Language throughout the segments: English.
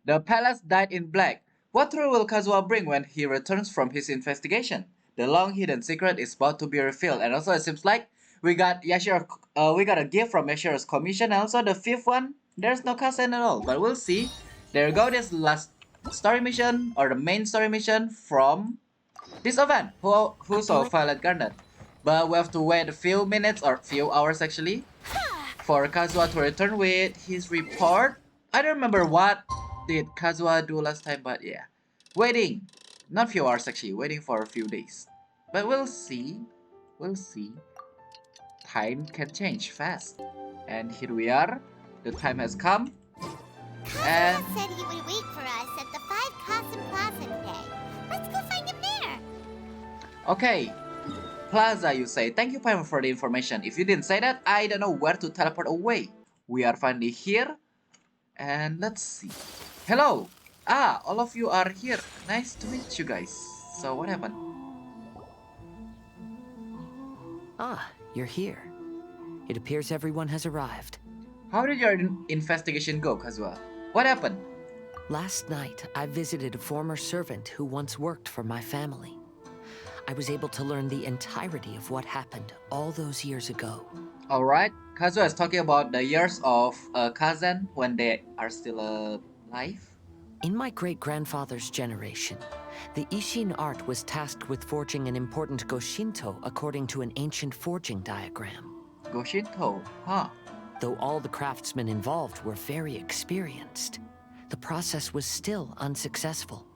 The palace dyed in black. What thrill will Kazuha bring when he returns from his investigation? The long hidden secret is about to be revealed, and also it seems like we got a gift from Yashiro's commission, and also the fifth one, there's no Kasen at all, but we'll see. There you go, this last story mission, or the main story mission from this event, who saw Violet Garnet. But we have to wait a few minutes, or few hours actually, for Kazuha to return with his report. I don't remember what did Kazuha do last time, but yeah. Waiting. Not few hours actually, waiting for a few days. But we'll see. We'll see. Time can change fast. And here we are. The time has come. And Kazuha said he would wait for us at the 5 Kasen Plaza today. Let's go find him there. okay. Plaza, you say. Thank you, Paimon, for the information. If you didn't say that, I don't know where to teleport away. We are finally here. And let's see. Hello! Ah, all of you are here. Nice to meet you guys. So what happened? Ah, you're here. It appears everyone has arrived. How did your investigation go, Kazuha? What happened? Last night, I visited a former servant who once worked for my family. I was able to learn the entirety of what happened all those years ago. Alright, Kazuha is talking about the years of Kazen when they are still alive. In my great-grandfather's generation, the Ishin art was tasked with forging an important Goshinto according to an ancient forging diagram. Goshinto, huh? Though all the craftsmen involved were very experienced, the process was still unsuccessful.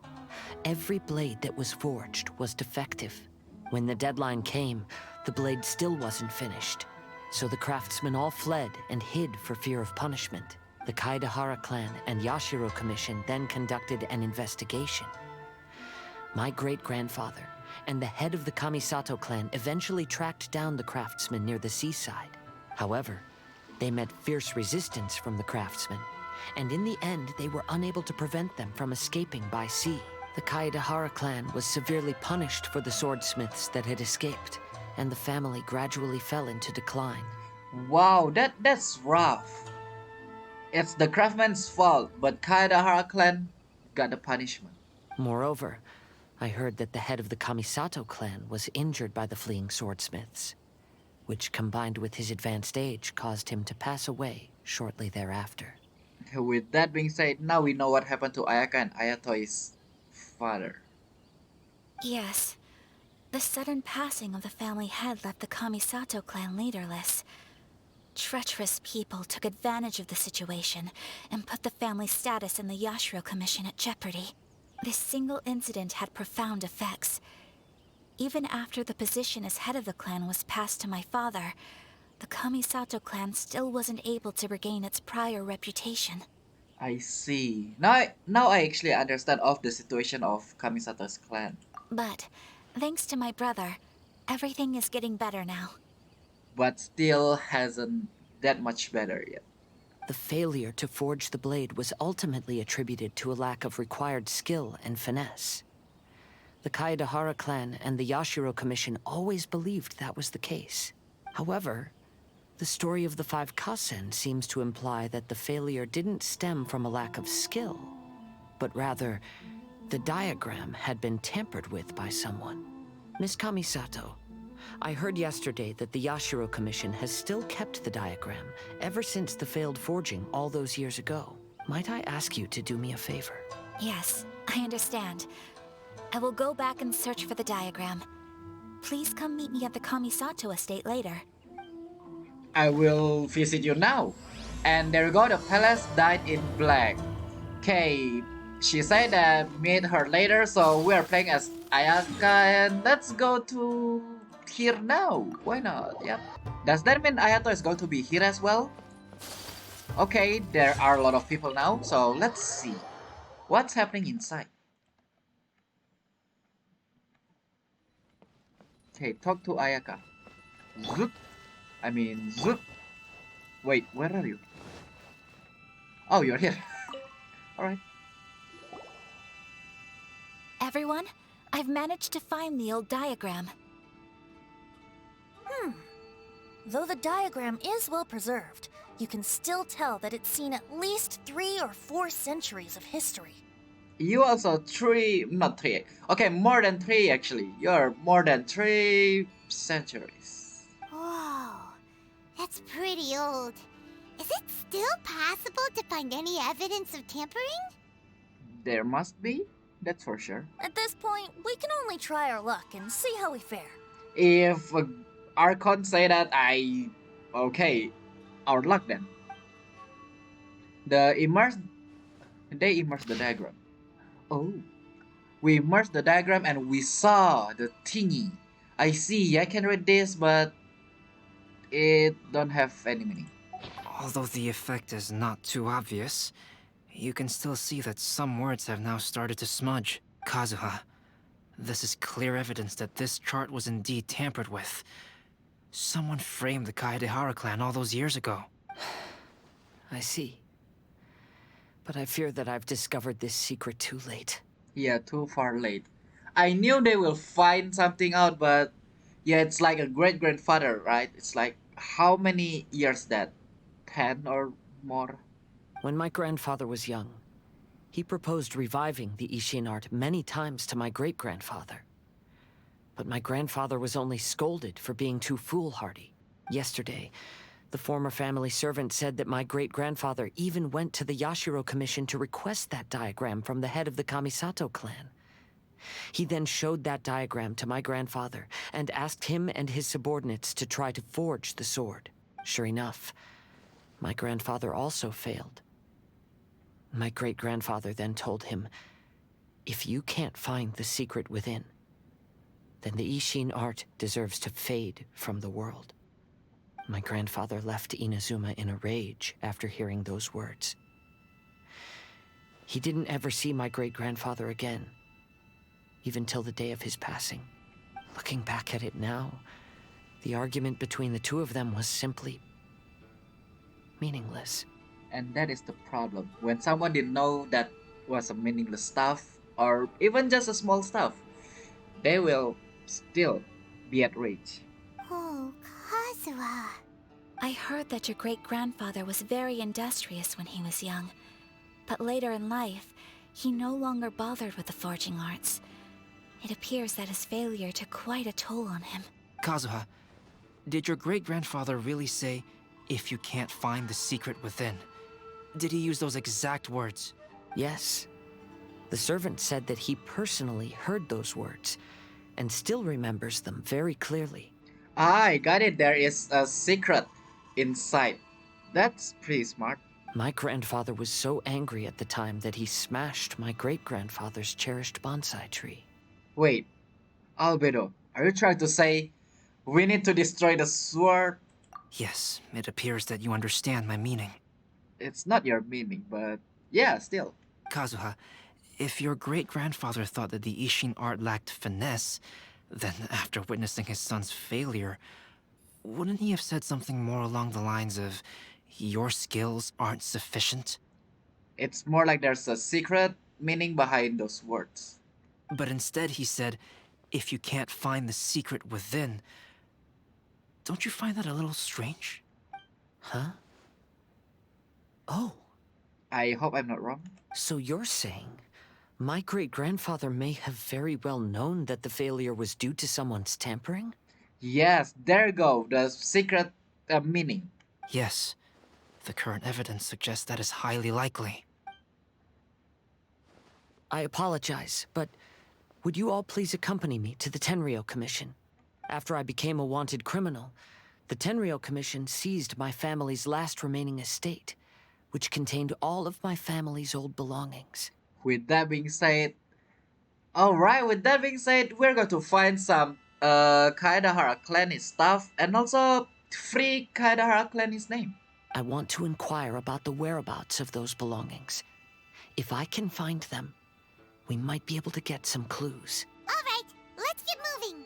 Every blade that was forged was defective. When the deadline came, the blade still wasn't finished. So the craftsmen all fled and hid for fear of punishment. The Kaidahara clan and Yashiro Commission then conducted an investigation. My great-grandfather and the head of the Kamisato clan eventually tracked down the craftsmen near the seaside. However, they met fierce resistance from the craftsmen, and in the end they were unable to prevent them from escaping by sea. The Kaidahara clan was severely punished for the swordsmiths that had escaped, and the family gradually fell into decline. Wow, that's rough. It's the craftsman's fault, but Kaidahara clan got the punishment. Moreover, I heard that the head of the Kamisato clan was injured by the fleeing swordsmiths, which combined with his advanced age caused him to pass away shortly thereafter. With that being said, now we know what happened to Ayaka and Ayato's father. Yes. The sudden passing of the family head left the Kamisato clan leaderless. Treacherous people took advantage of the situation and put the family's status in the Yashiro Commission at jeopardy. This single incident had profound effects. Even after the position as head of the clan was passed to my father, the Kamisato clan still wasn't able to regain its prior reputation. I see. Now I actually understand of the situation of Kamisato's clan. But, thanks to my brother, everything is getting better now. But still hasn't that much better yet. The failure to forge the blade was ultimately attributed to a lack of required skill and finesse. The Kaidahara clan and the Yashiro Commission always believed that was the case. However, the story of the 5 Kasen seems to imply that the failure didn't stem from a lack of skill, but rather, the diagram had been tampered with by someone. Miss Kamisato, I heard yesterday that the Yashiro Commission has still kept the diagram ever since the failed forging all those years ago. Might I ask you to do me a favor? Yes, I understand. I will go back and search for the diagram. Please come meet me at the Kamisato estate later. I will visit you now. And there you go, the palace died in black. Okay, she said that meet her later, so we are playing as Ayaka, and let's go to here now. Why not? Yep. Does that mean Ayato is going to be here as well? Okay, there are a lot of people now, so let's see. What's happening inside? Okay, talk to Ayaka. Zoop. Zoop. Wait, where are you? Oh, you're here. Alright. Everyone, I've managed to find the old diagram. Though the diagram is well preserved, you can still tell that it's seen at least 3 or 4 centuries of history. You also not three. Okay, more than three actually. You're more than 3 centuries. Whoa, that's pretty old. Is it still possible to find any evidence of tampering? There must be, that's for sure. At this point, we can only try our luck and see how we fare. If Archon say that, okay, our luck then. They immerse the diagram. Oh, we immersed the diagram and we saw the thingy. I see, I can read this, but it don't have any meaning. Although the effect is not too obvious, you can still see that some words have now started to smudge. Kazuha, this is clear evidence that this chart was indeed tampered with. Someone framed the Kaedehara clan all those years ago. I see. But I fear that I've discovered this secret too late. Yeah, too far late. I knew they will find something out, but yeah, it's like a great grandfather, right? It's like how many years that? 10 or more? When my grandfather was young, he proposed reviving the Ishin art many times to my great-grandfather. But my grandfather was only scolded for being too foolhardy. Yesterday, the former family servant said that my great-grandfather even went to the Yashiro Commission to request that diagram from the head of the Kamisato clan. He then showed that diagram to my grandfather and asked him and his subordinates to try to forge the sword. Sure enough, my grandfather also failed. My great-grandfather then told him, if you can't find the secret within, then the Ishin art deserves to fade from the world. My grandfather left Inazuma in a rage after hearing those words. He didn't ever see my great-grandfather again, even till the day of his passing. Looking back at it now, the argument between the two of them was simply meaningless. And that is the problem. When someone didn't know that was a meaningless stuff, or even just a small stuff, they will still be at rage. Oh, Kazuha. I heard that your great-grandfather was very industrious when he was young. But later in life, he no longer bothered with the forging arts. It appears that his failure took quite a toll on him. Kazuha, did your great-grandfather really say, if you can't find the secret within? Did he use those exact words? Yes. The servant said that he personally heard those words, and still remembers them very clearly. I got it, there is a secret inside. That's pretty smart. My grandfather was so angry at the time that he smashed my great-grandfather's cherished bonsai tree. Wait, Albedo, are you trying to say we need to destroy the sword? Yes, it appears that you understand my meaning. It's not your meaning, but yeah, still. Kazuha, if your great-grandfather thought that the Ishin art lacked finesse, then after witnessing his son's failure, wouldn't he have said something more along the lines of, your skills aren't sufficient? It's more like there's a secret meaning behind those words. But instead he said, if you can't find the secret within. Don't you find that a little strange? Huh? Oh, I hope I'm not wrong. so you're saying my great-grandfather may have very well known that the failure was due to someone's tampering? Yes, there you go, the secret meaning. Yes. The current evidence suggests that is highly likely. I apologize, but would you all please accompany me to the Tenryou Commission? After I became a wanted criminal, the Tenryou Commission seized my family's last remaining estate, which contained all of my family's old belongings. With that being said, alright, with that being said, we're going to find some Kaedehara clan stuff and also free Kaedehara clan's name. I want to inquire about the whereabouts of those belongings. If I can find them, we might be able to get some clues. Alright, let's get moving.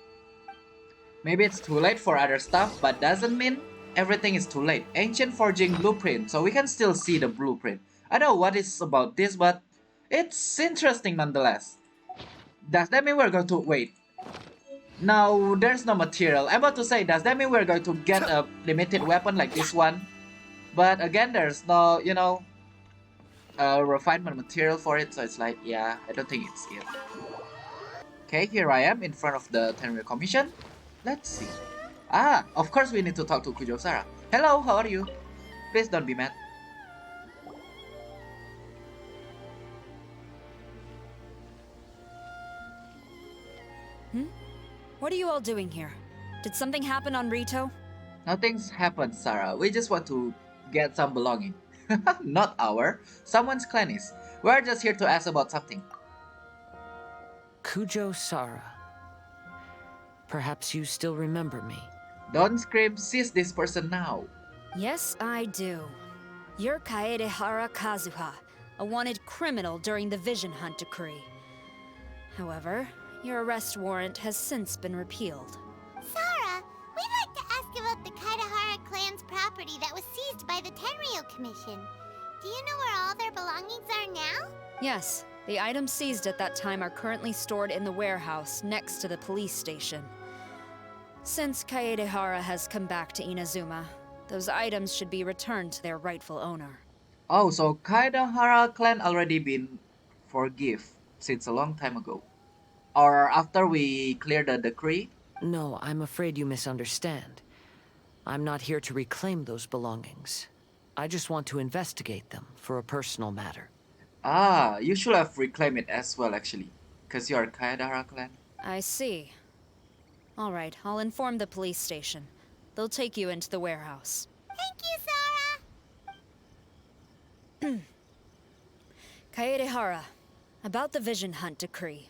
Maybe it's too late for other stuff, but doesn't mean everything is too late. Ancient forging blueprint, so we can still see the blueprint. I don't know what is about this, but it's interesting nonetheless. Does that mean we're going to wait? Now there's no material. I'm about to say, does that mean we're going to get a limited weapon like this one? But again, there's no, refinement material for it, so it's like, yeah, I don't think it's it. Okay, here I am in front of the Tenryou Commission. Let's see. Ah, of course we need to talk to Kujo Sara. Hello, how are you? Please don't be mad. What are you all doing here? Did something happen on Rito? Nothing's happened, Sarah. We just want to get some belonging. Not our. Someone's clan is. We're just here to ask about something. Kujo Sara. Perhaps you still remember me. Don't scream, seize this person now. Yes, I do. You're Kaedehara Kazuha, a wanted criminal during the Vision Hunt decree. However, your arrest warrant has since been repealed. Sarah, we'd like to ask about the Kaedehara clan's property that was seized by the Tenryou Commission. Do you know where all their belongings are now? Yes, the items seized at that time are currently stored in the warehouse next to the police station. Since Kaedehara has come back to Inazuma, those items should be returned to their rightful owner. Oh, so Kaedehara clan already been forgive since a long time ago. Or after we clear the decree? No, I'm afraid you misunderstand. I'm not here to reclaim those belongings. I just want to investigate them for a personal matter. Ah, you should have reclaimed it as well actually. Because you're Kaedehara clan. I see. All right, I'll inform the police station. They'll take you into the warehouse. Thank you, Sarah! Kaedehara, about the Vision Hunt decree.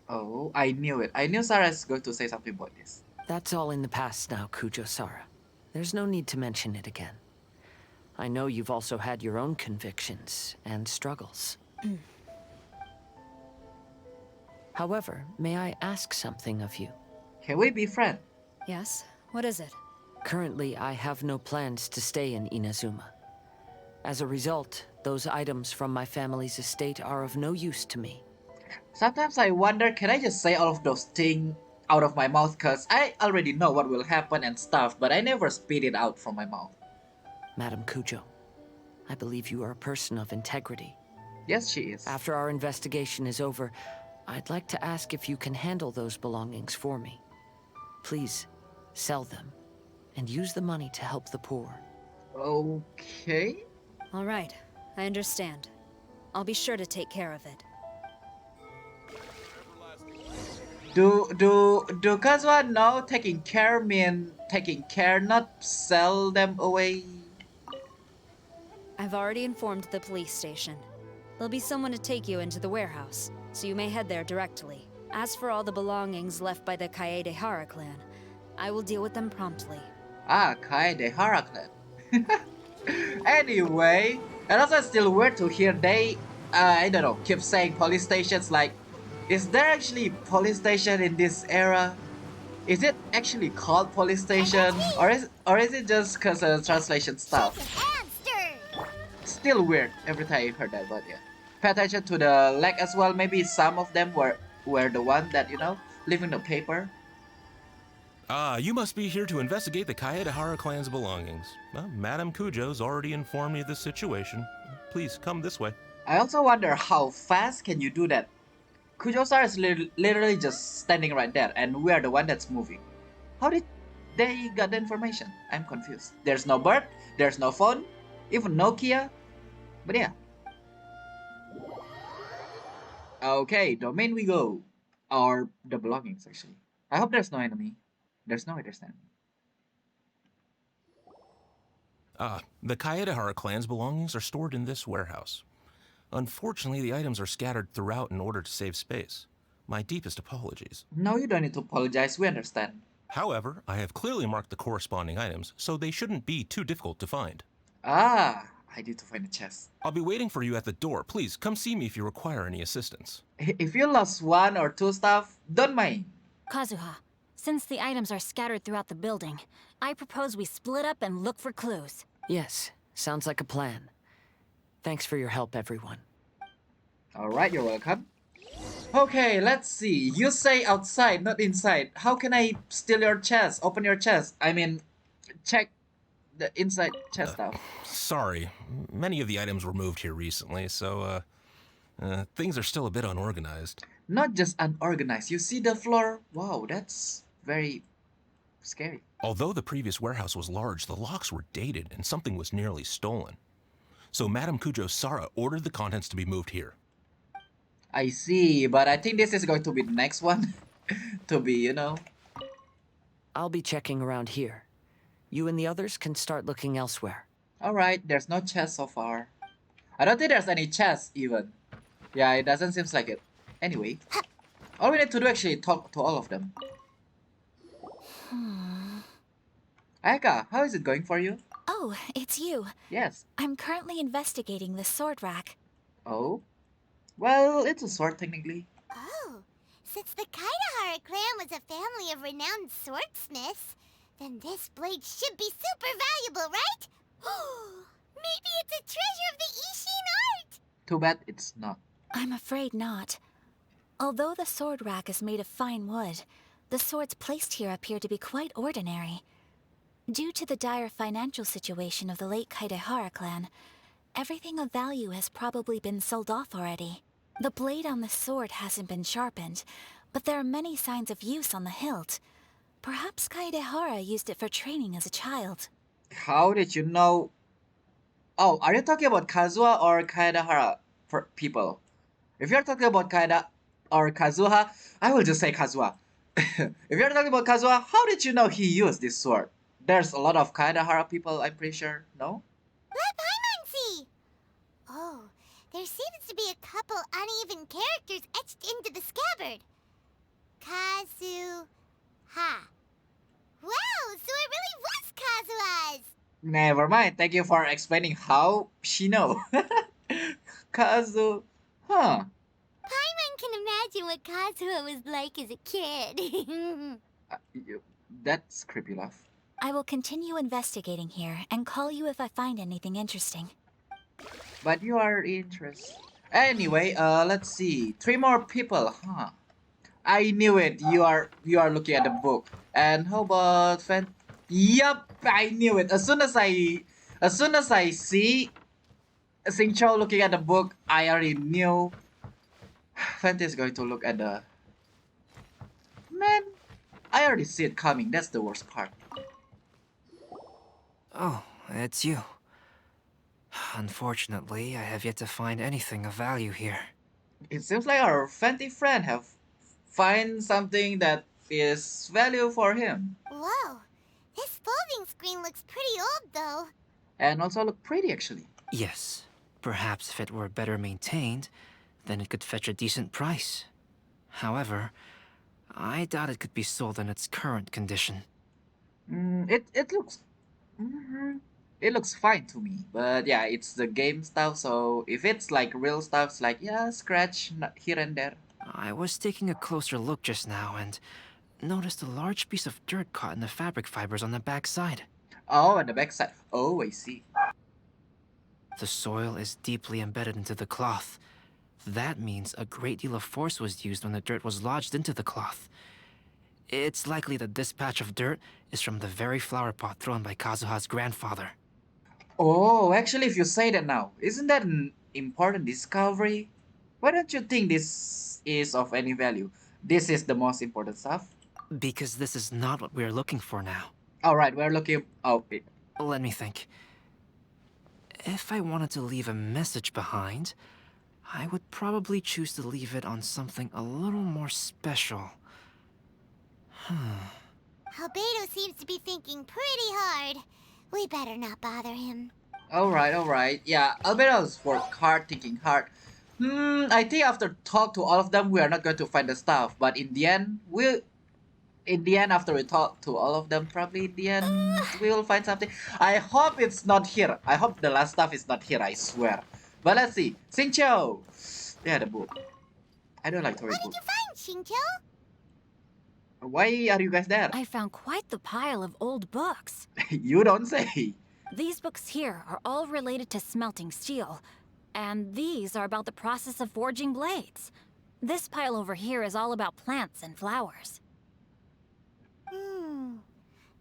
Oh, I knew it. I knew Sarah's going to say something about this. That's all in the past now, Kujo Sara. There's no need to mention it again. I know you've also had your own convictions and struggles. However, may I ask something of you? Can we be friends? Yes, what is it? Currently, I have no plans to stay in Inazuma. As a result, those items from my family's estate are of no use to me. Sometimes I wonder, can I just say all of those things out of my mouth? Cause I already know what will happen and stuff, but I never spit it out from my mouth. Madam Kujo, I believe you are a person of integrity. Yes, she is. After our investigation is over, I'd like to ask if you can handle those belongings for me. Please, sell them, and use the money to help the poor. Okay. All right, I understand. I'll be sure to take care of it. Do Kazuha know taking care mean taking care, not sell them away? I've already informed the police station. There'll be someone to take you into the warehouse, so you may head there directly. As for all the belongings left by the Kaedehara clan, I will deal with them promptly. Ah, Kaedehara clan. Anyway, and also it's still weird to hear they, I don't know, keep saying police stations like, is there actually police station in this era? Is it actually called police station? Or is it just cause of translation stuff? Still weird every time I heard that, but yeah. Pay attention to the leg as well. Maybe some of them were the one that, leaving the paper. You must be here to investigate the Kaedehara clan's belongings. Well, Madame Kujo's already informed me of the situation. Please come this way. I also wonder how fast can you do that? Kujo-san is literally just standing right there and we are the one that's moving. How did they got the information? I'm confused. There's no bird, there's no phone, even Nokia. But yeah. Okay, domain we go. Or the belongings actually. I hope there's no enemy. There's no enemy. The Kaedehara clan's belongings are stored in this warehouse. Unfortunately, the items are scattered throughout in order to save space. My deepest apologies. No, you don't need to apologize, we understand. However, I have clearly marked the corresponding items, so they shouldn't be too difficult to find. Ah, I need to find a chest. I'll be waiting for you at the door. Please, come see me if you require any assistance. If you lost one or two stuff, don't mind. Kazuha, since the items are scattered throughout the building, I propose we split up and look for clues. Yes, sounds like a plan. Thanks for your help, everyone. Alright, you're welcome. Okay, let's see. You say outside, not inside. How can I steal your chest? Open your chest. I mean, check the inside chest stuff. Sorry, many of the items were moved here recently, so, things are still a bit unorganized. Not just unorganized. You see the floor? Wow, that's very scary. Although the previous warehouse was large, the locks were dated and something was nearly stolen. So Madame Kujo Sara ordered the contents to be moved here. I see, but I think this is going to be the next one. To be, you know. I'll be checking around here. You and the others can start looking elsewhere. Alright, there's no chest so far. I don't think there's any chest even. Yeah, it doesn't seem like it. Anyway, all we need to do actually talk to all of them. Ayaka, how is it going for you? Oh, it's you. Yes. I'm currently investigating the sword rack. Oh? Well, it's a sword technically. Oh, since the Kaidahara clan was a family of renowned swordsmiths, then this blade should be super valuable, right? Maybe it's a treasure of the Ishin art! Too bad it's not. I'm afraid not. Although the sword rack is made of fine wood, the swords placed here appear to be quite ordinary. Due to the dire financial situation of the late Kaidahara clan, everything of value has probably been sold off already. The blade on the sword hasn't been sharpened, but there are many signs of use on the hilt. Perhaps Kaidahara used it for training as a child. How did you know? Oh, are you talking about Kazuha or Kaedahara people? If you're talking about Kaeda or Kazuha, I will just say Kazuha. If you're talking about Kazuha, how did you know he used this sword? There's a lot of Kaedahara people, I'm pretty sure, no? Let Paimon see! Oh, there seems to be a couple uneven characters etched into the scabbard. Kazuha. Wow, so it really was Kazuha's! Never mind, thank you for explaining how she know. Kazu... Huh. Paimon can imagine what Kazuha was like as a kid. That's creepy laugh. I will continue investigating here and call you if I find anything interesting. But you are interested. Anyway, let's see. 3 more people, huh? I knew it. You are looking at the book. And how about Fan? Yup, I knew it. As soon as I see Xingqiu looking at the book, I already knew Fenty is going to look at the... Man, I already see it coming. That's the worst part. Oh, it's you. Unfortunately, I have yet to find anything of value here. It seems like our Fenty friend have find something that is value for him. Whoa, this folding screen looks pretty old though. And also look pretty actually. Yes, perhaps if it were better maintained, then it could fetch a decent price. However, I doubt it could be sold in its current condition. It looks... It looks fine to me, but yeah, it's the game stuff, so if it's like real stuff, it's like, yeah, scratch here and there. I was taking a closer look just now and noticed a large piece of dirt caught in the fabric fibers on the back side. Oh, on the back side. Oh, I see. The soil is deeply embedded into the cloth. That means a great deal of force was used when the dirt was lodged into the cloth. It's likely that this patch of dirt is from the very flower pot thrown by Kazuha's grandfather. Oh, actually, if you say that now, isn't that an important discovery? Why don't you think this is of any value? This is the most important stuff. Because this is not what we're looking for now. Alright, we're looking... Oh, Let me think. If I wanted to leave a message behind, I would probably choose to leave it on something a little more special. Albedo seems to be thinking pretty hard. We better not bother him. alright. Yeah, Albedo's work hard, thinking hard. I think after talk to all of them, we are not going to find the stuff. But in the end, after we talk to all of them, probably in the end, we will find something. I hope it's not here. I hope the last stuff is not here, I swear. But let's see. Xingqiu! Yeah, the book. I don't like to read What did books. you find, Xingqiu? Why are you guys there? I found quite the pile of old books. You don't say. These books here are all related to smelting steel, and these are about the process of forging blades. This pile over here is all about plants and flowers.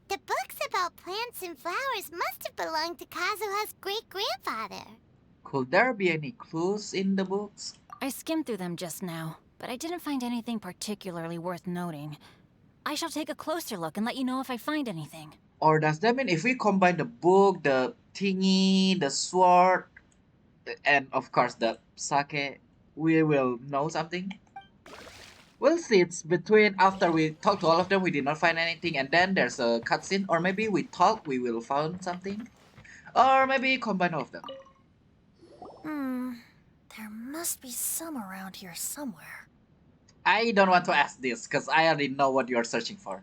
The books about plants and flowers must have belonged to Kazuha's great-grandfather. Could there be any clues in the books? I skimmed through them just now, but I didn't find anything particularly worth noting. I shall take a closer look and let you know if I find anything. Or does that mean if we combine the book, the thingy, the sword, and of course the sake, we will know something? We'll see. It's between after we talk to all of them, we did not find anything, and then there's a cutscene, or maybe we talk, we will find something, or maybe combine all of them. There must be some around here somewhere. I don't want to ask this because I already know what you are searching for.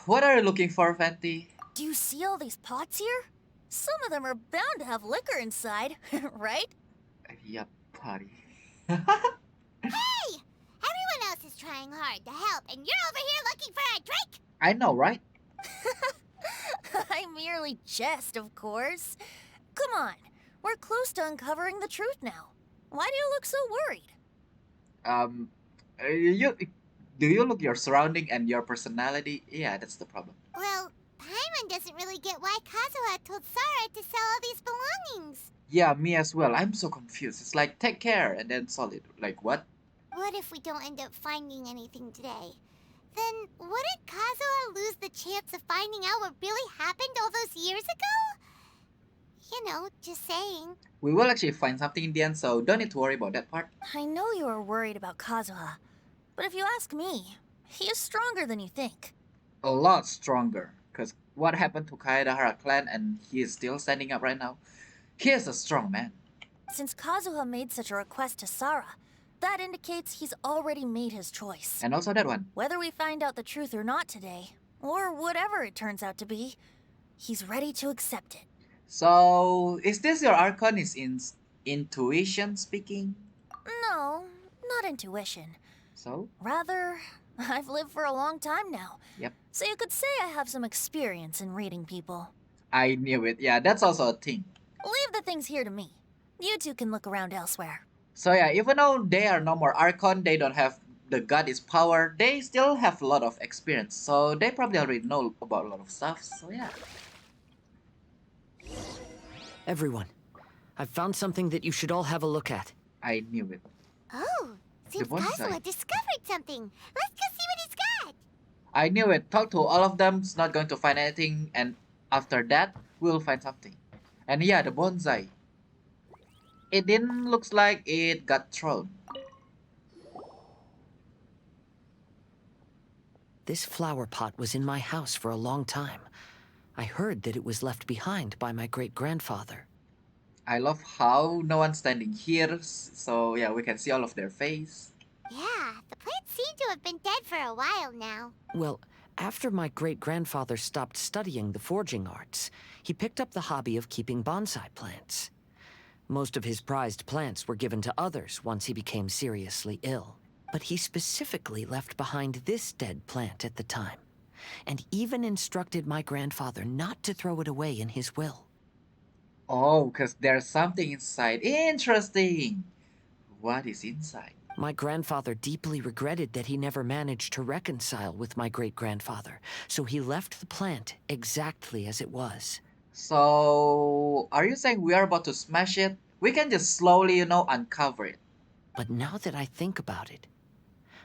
What are you looking for, Fenty? Do you see all these pots here? Some of them are bound to have liquor inside, right? Yup, party. Hey! Everyone else is trying hard to help, and you're over here looking for a drink? I know, right? I merely jest, of course. Come on, we're close to uncovering the truth now. Why do you look so worried? Do you look your surrounding and your personality? Yeah, that's the problem. Well, Paimon doesn't really get why Kazuha told Sara to sell all these belongings. Yeah, me as well. I'm so confused. It's like, take care, and then solid. Like, what? What if we don't end up finding anything today? Then wouldn't Kazuha lose the chance of finding out what really happened all those years ago? You know, just saying. We will actually find something in the end, so don't need to worry about that part. I know you are worried about Kazuha, but if you ask me, he is stronger than you think. A lot stronger. Because what happened to Kaedahara clan and he is still standing up right now? He is a strong man. Since Kazuha made such a request to Sara, that indicates he's already made his choice. And also that one. Whether we find out the truth or not today, or whatever it turns out to be, he's ready to accept it. So, is this your Archon is intuition speaking? No, not intuition. So? Rather, I've lived for a long time now. Yep. So you could say I have some experience in reading people. I knew it. Yeah, that's also a thing. Leave the things here to me. You two can look around elsewhere. So yeah, even though they are no more Archon, they don't have the goddess power, they still have a lot of experience. So they probably already know about a lot of stuff. So yeah. Everyone, I've found something that you should all have a look at. I knew it. Oh, seems bonsai. Kazuha discovered something. Let's go see what he's got. I knew it. Talk to all of them. It's not going to find anything. And after that, we'll find something. And yeah, the bonsai. It didn't look like it got thrown. This flower pot was in my house for a long time. I heard that it was left behind by my great-grandfather. I love how no one's standing here. So yeah, we can see all of their face. Yeah, the plants seem to have been dead for a while now. Well, after my great-grandfather stopped studying the forging arts, he picked up the hobby of keeping bonsai plants. Most of his prized plants were given to others once he became seriously ill. But he specifically left behind this dead plant at the time, and even instructed my grandfather not to throw it away in his will. Oh, because there's something inside. Interesting. What is inside? My grandfather deeply regretted that he never managed to reconcile with my great-grandfather, so he left the plant exactly as it was. So, are you saying we are about to smash it? We can just slowly, uncover it. But now that I think about it,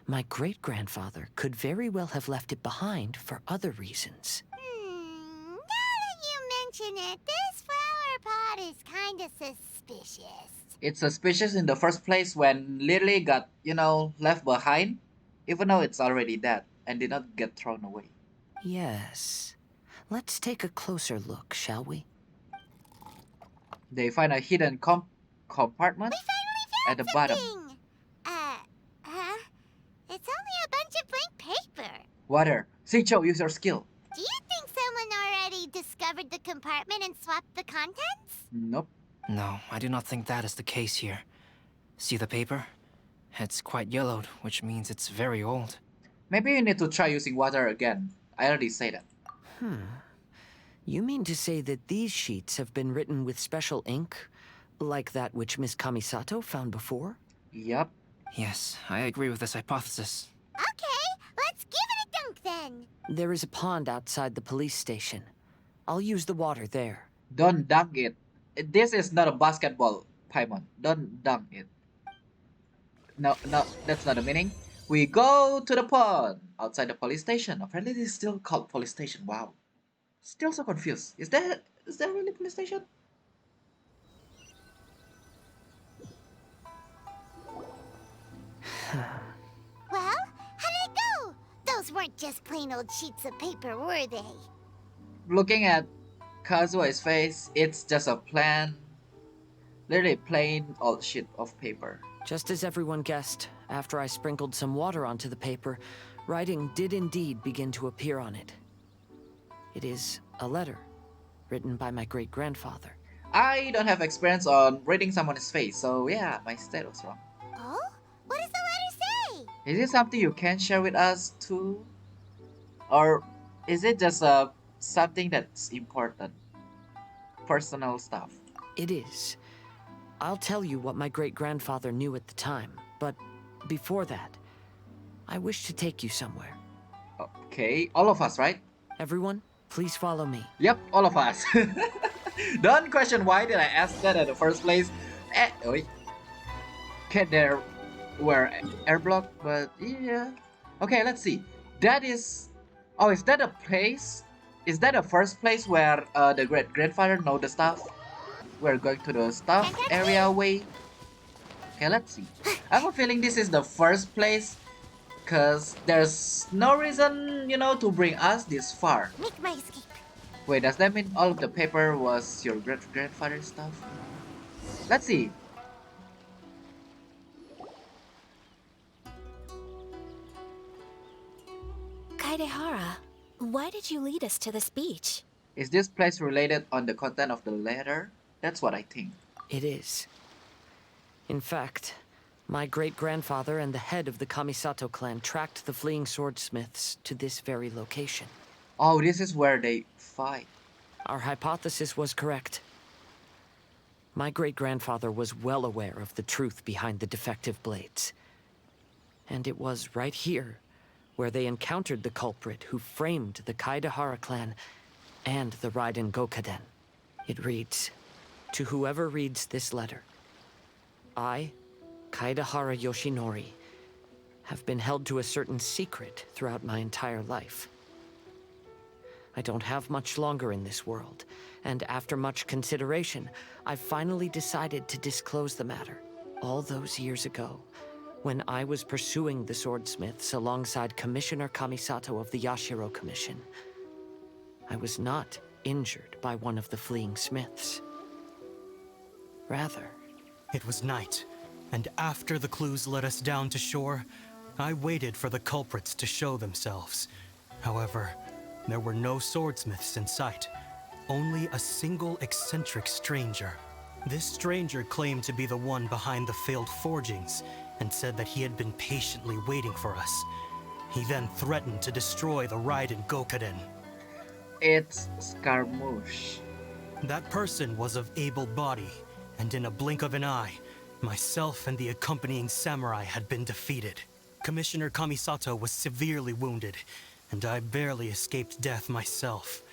my great-grandfather could very well have left it behind for other reasons. Now that you mention it, this flower pot is kinda suspicious. It's suspicious in the first place when Lily got, left behind, even though it's already dead and did not get thrown away. Yes. Let's take a closer look, shall we? They find a hidden compartment We finally found at the bottom. something! It's only a bunch of blank paper. Water. Seicho, use your skill. Do you think someone already discovered the compartment and swapped the contents? Nope. No, I do not think that is the case here. See the paper? It's quite yellowed, which means it's very old. Maybe you need to try using water again. I already said that. You mean to say that these sheets have been written with special ink, like that which Miss Kamisato found before? Yup. Yes, I agree with this hypothesis. Okay, let's give it a dunk. drink then? There is a pond outside the police station. I'll use the water there. Don't dunk it. This is not a basketball, Paimon. Don't dunk it. No, no, that's not the meaning. We go to the pond outside the police station. Apparently, this is still called police station. Wow. Still so confused. Is that really police station? Well, how did it go? Those weren't just plain old sheets of paper, were they? Looking at Kazuha's face, it's just a literally plain old sheet of paper. Just as everyone guessed, after I sprinkled some water onto the paper, writing did indeed begin to appear on it. It is a letter, written by my great-grandfather. I don't have experience on reading someone's face, so yeah, my state was wrong. Oh? What does the letter say? Is it something you can share with us too? Or is it just something that's important? Personal stuff? It is. I'll tell you what my great-grandfather knew at the time, but before that, I wish to take you somewhere. Okay, all of us, right? Everyone, please follow me. Yep, all of us. Don't question why did I ask that in the first place. Wait. Okay, there were air block, but yeah. Okay, let's see. That is... Oh, is that a place? Is that the first place where the great-grandfather know the stuff? We're going to the stuff area way. Okay, let's see. I have a feeling this is the first place, cause there's no reason, to bring us this far. Make my escape. Wait, does that mean all of the paper was your great-grandfather's stuff? Let's see. Kaedehara, why did you lead us to this beach? Is this place related on the content of the letter? That's what I think. It is. In fact, my great-grandfather and the head of the Kamisato clan tracked the fleeing swordsmiths to this very location. Oh, this is where they fight. Our hypothesis was correct. My great-grandfather was well aware of the truth behind the defective blades. And it was right here where they encountered the culprit who framed the Kaedehara clan and the Raiden Gokaden. It reads, "To whoever reads this letter, I, Kaedehara Yoshinori, have been held to a certain secret throughout my entire life. I don't have much longer in this world, and after much consideration, I finally decided to disclose the matter. All those years ago, when I was pursuing the swordsmiths alongside Commissioner Kamisato of the Yashiro Commission, I was not injured by one of the fleeing smiths. Rather, it was night, and after the clues led us down to shore, I waited for the culprits to show themselves. However, there were no swordsmiths in sight, only a single eccentric stranger. This stranger claimed to be the one behind the failed forgings, and said that he had been patiently waiting for us. He then threatened to destroy the Raiden Gokaden. It's Scaramouche. That person was of able body, and in a blink of an eye, myself and the accompanying samurai had been defeated. Commissioner Kamisato was severely wounded, and I barely escaped death myself.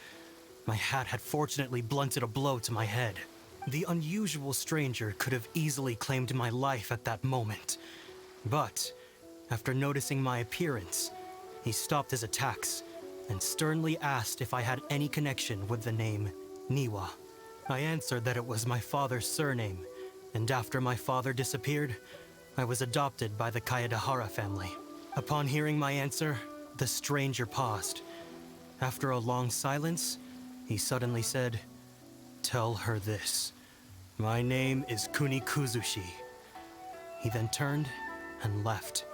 My hat had fortunately blunted a blow to my head. The unusual stranger could have easily claimed my life at that moment. But, after noticing my appearance, he stopped his attacks and sternly asked if I had any connection with the name Niwa. I answered that it was my father's surname, and after my father disappeared, I was adopted by the Kaedehara family. Upon hearing my answer, the stranger paused. After a long silence, he suddenly said, "Tell her this. My name is Kuni Kuzushi." He then turned and left.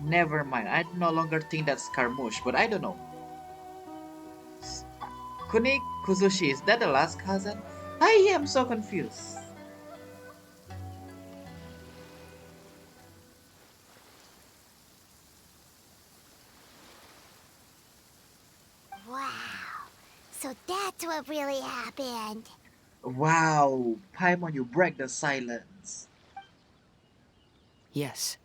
Never mind, I no longer think that's Scaramouche, but I don't know. Kuni Kuzushi, is that the last cousin? I am so confused. Wow. So that's what really happened. Wow, Paimon, you break the silence. yes.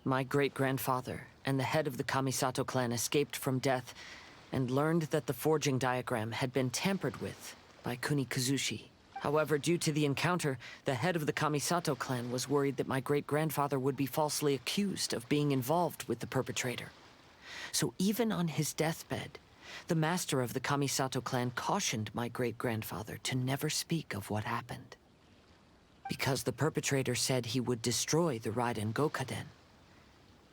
My great-grandfather and the head of the Kamisato clan escaped from death and learned that the forging diagram had been tampered with by Kunikuzushi. However, due to the encounter, the head of the Kamisato clan was worried that my great-grandfather would be falsely accused of being involved with the perpetrator. So even on his deathbed, the master of the Kamisato clan cautioned my great-grandfather to never speak of what happened. Because the perpetrator said he would destroy the Raiden Gokaden,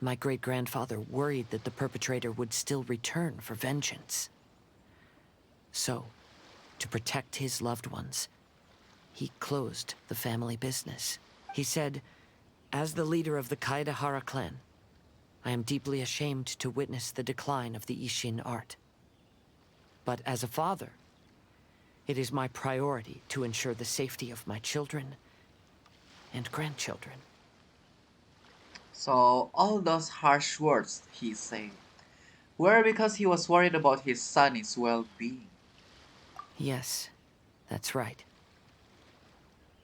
my great-grandfather worried that the perpetrator would still return for vengeance. So, to protect his loved ones, he closed the family business. He said, "As the leader of the Kaedehara clan, I am deeply ashamed to witness the decline of the Isshin art. But as a father, it is my priority to ensure the safety of my children and grandchildren." So all those harsh words he said were because he was worried about his son's well-being. Yes, that's right.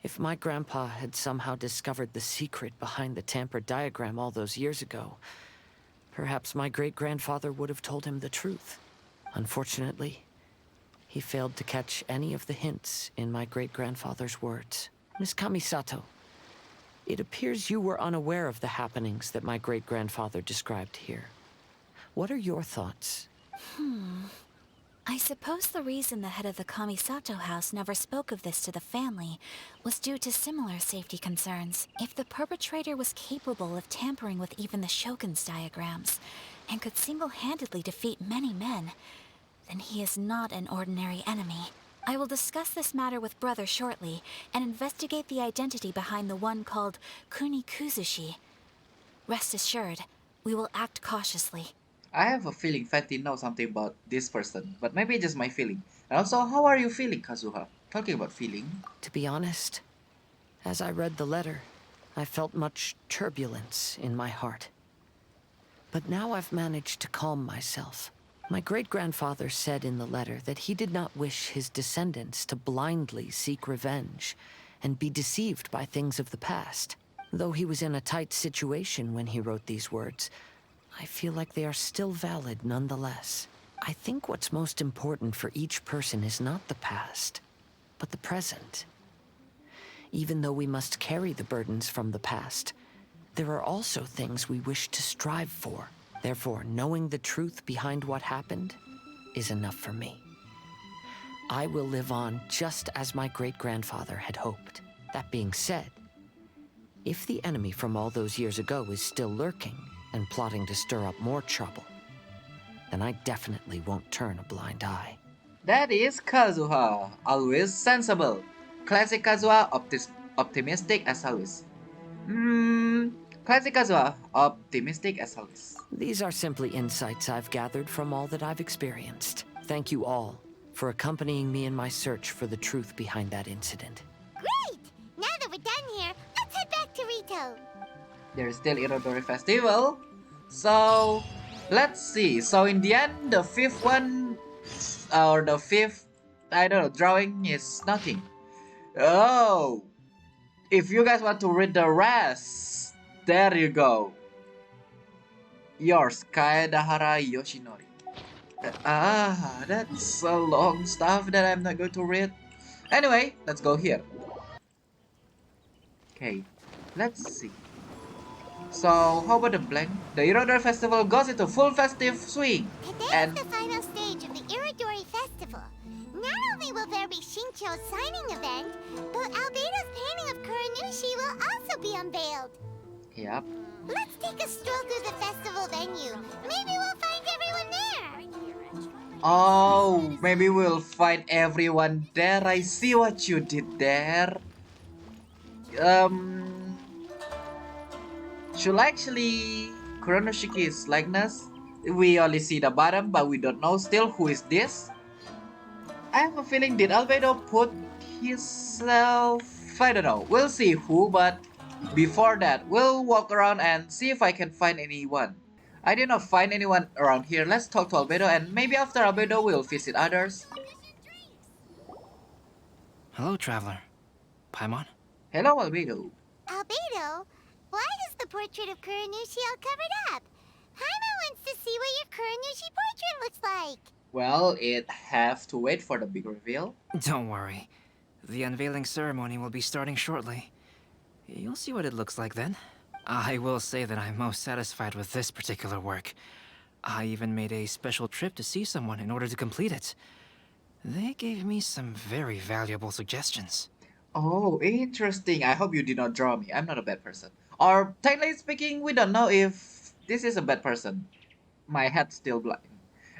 If my grandpa had somehow discovered the secret behind the tampered diagram all those years ago, perhaps my great-grandfather would have told him the truth. Unfortunately, he failed to catch any of the hints in my great-grandfather's words. Miss Kamisato, it appears you were unaware of the happenings that my great-grandfather described here. What are your thoughts? I suppose the reason the head of the Kamisato house never spoke of this to the family was due to similar safety concerns. If the perpetrator was capable of tampering with even the Shogun's diagrams, and could single-handedly defeat many men, then he is not an ordinary enemy. I will discuss this matter with Brother shortly, and investigate the identity behind the one called Kunikuzushi. Rest assured, we will act cautiously. I have a feeling Fatty knows something about this person, but maybe just my feeling. And also, how are you feeling, Kazuha? Talking about feeling. To be honest, as I read the letter, I felt much turbulence in my heart. But now I've managed to calm myself. My great-grandfather said in the letter that he did not wish his descendants to blindly seek revenge and be deceived by things of the past. Though he was in a tight situation when he wrote these words, I feel like they are still valid nonetheless. I think what's most important for each person is not the past, but the present. Even though we must carry the burdens from the past, there are also things we wish to strive for. Therefore, knowing the truth behind what happened is enough for me. I will live on just as my great-grandfather had hoped. That being said, if the enemy from all those years ago is still lurking and plotting to stir up more trouble, then I definitely won't turn a blind eye. That is Kazuha, always sensible. Classic Kazuha, optimistic as always. Classic Kazuha, optimistic as always. These are simply insights I've gathered from all that I've experienced. Thank you all for accompanying me in my search for the truth behind that incident. Great! Now that we're done here, let's head back to Rito. There's still Irodori Festival. So, let's see. So in the end, the fifth one, or the fifth, I don't know, drawing is nothing. Oh! If you guys want to read the rest, there you go. Yours, Kaedehara Yoshinori. That's a long stuff that I'm not going to read. Anyway, let's go here. Okay, let's see. So, how about the blank? The Irodori Festival goes into full festive swing. Today is the final stage of the Irodori Festival. Not only will there be Shincho's signing event, but Albedo's painting of Kuranushi will also be unveiled. Yep. Let's take a stroll through the festival venue. Maybe we'll find everyone there. Oh, maybe we'll find everyone there. I see what you did there. Should actually Kuronoshiki's likeness. We only see the bottom, but we don't know still who is this. I have a feeling did Albedo put himself? I don't know. We'll see who, but before that, we'll walk around and see if I can find anyone. I did not find anyone around here. Let's talk to Albedo, and maybe after Albedo, we'll visit others. Hello, traveler. Paimon? Hello, Albedo. Albedo? Why is the portrait of Kuranushi all covered up? Paimon wants to see what your Kuranushi portrait looks like. Well, it have to wait for the big reveal. Don't worry. The unveiling ceremony will be starting shortly. You'll see what it looks like then. I will say that I'm most satisfied with this particular work. I even made a special trip to see someone in order to complete it. They gave me some very valuable suggestions. Oh, interesting. I hope you did not draw me. I'm not a bad person. Or, technically speaking, we don't know if this is a bad person. My head's still blind.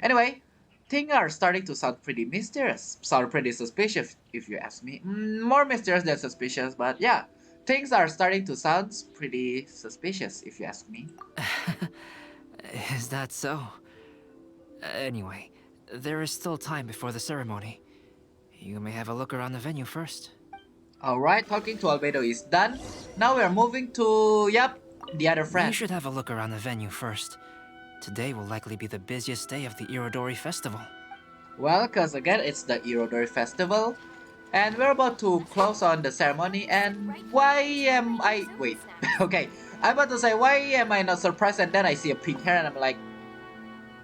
Anyway, things are starting to sound pretty mysterious. Sound pretty suspicious, if you ask me. More mysterious than suspicious, but yeah. Things are starting to sound pretty suspicious, if you ask me. Is that so? Anyway, there is still time before the ceremony. You may have a look around the venue first. Alright, talking to Albedo is done. Now we are moving to, the other friend. You should have a look around the venue first. Today will likely be the busiest day of the Irodori festival. Well, cause again, it's the Irodori festival. And we're about to close on the ceremony, and why am I... Wait, okay. I'm about to say, why am I not surprised, and then I see a pink hair and I'm like...